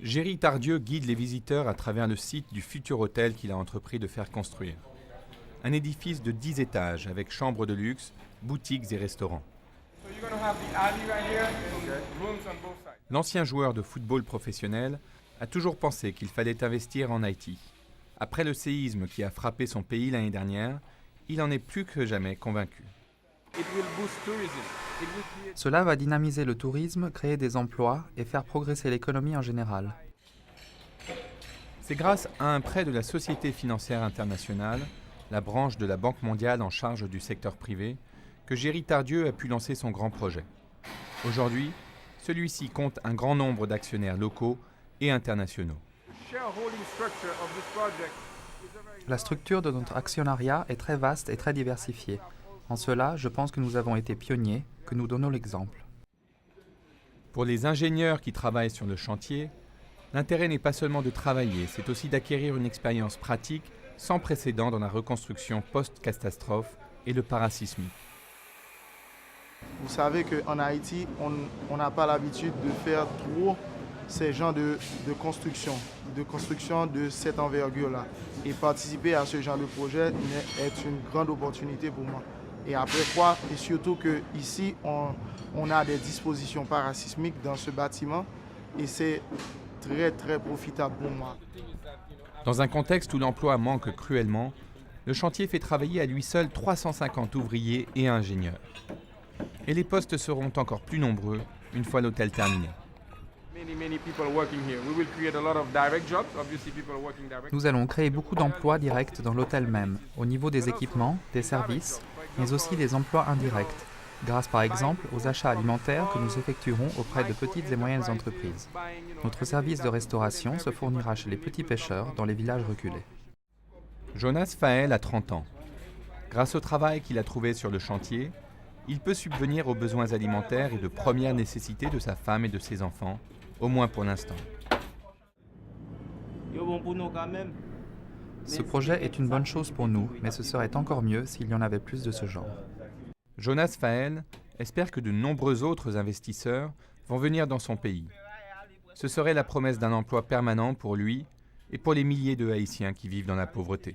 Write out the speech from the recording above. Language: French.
Géry Tardieu guide les visiteurs à travers le site du futur hôtel qu'il a entrepris de faire construire. Un édifice de 10 étages avec chambres de luxe, boutiques et restaurants. L'ancien joueur de football professionnel a toujours pensé qu'il fallait investir en Haïti. Après le séisme qui a frappé son pays l'année dernière, il en est plus que jamais convaincu. Cela va dynamiser le tourisme, créer des emplois et faire progresser l'économie en général. C'est grâce à un prêt de la Société financière internationale, la branche de la Banque mondiale en charge du secteur privé, que Géry Tardieu a pu lancer son grand projet. Aujourd'hui, celui-ci compte un grand nombre d'actionnaires locaux et internationaux. La structure de notre actionnariat est très vaste et très diversifiée. En cela, je pense que nous avons été pionniers, que nous donnons l'exemple. Pour les ingénieurs qui travaillent sur le chantier, l'intérêt n'est pas seulement de travailler, c'est aussi d'acquérir une expérience pratique sans précédent dans la reconstruction post-catastrophe et le parasismique. Vous savez qu'en Haïti, on n'a pas l'habitude de faire trop ces genres de construction de cette envergure-là. Et participer à ce genre de projet est une grande opportunité pour moi. Et après quoi, et surtout qu'ici, on a des dispositions parasismiques dans ce bâtiment et c'est très très profitable pour moi. Dans un contexte où l'emploi manque cruellement, le chantier fait travailler à lui seul 350 ouvriers et ingénieurs. Et les postes seront encore plus nombreux une fois l'hôtel terminé. Nous allons créer beaucoup d'emplois directs dans l'hôtel même, au niveau des équipements, des services, mais aussi des emplois indirects, grâce par exemple aux achats alimentaires que nous effectuerons auprès de petites et moyennes entreprises. Notre service de restauration se fournira chez les petits pêcheurs dans les villages reculés. Jonas Fael a 30 ans. Grâce au travail qu'il a trouvé sur le chantier, il peut subvenir aux besoins alimentaires et de première nécessité de sa femme et de ses enfants, au moins pour l'instant. Ce projet est une bonne chose pour nous, mais ce serait encore mieux s'il y en avait plus de ce genre. Jonas Fael espère que de nombreux autres investisseurs vont venir dans son pays. Ce serait la promesse d'un emploi permanent pour lui et pour les milliers de Haïtiens qui vivent dans la pauvreté.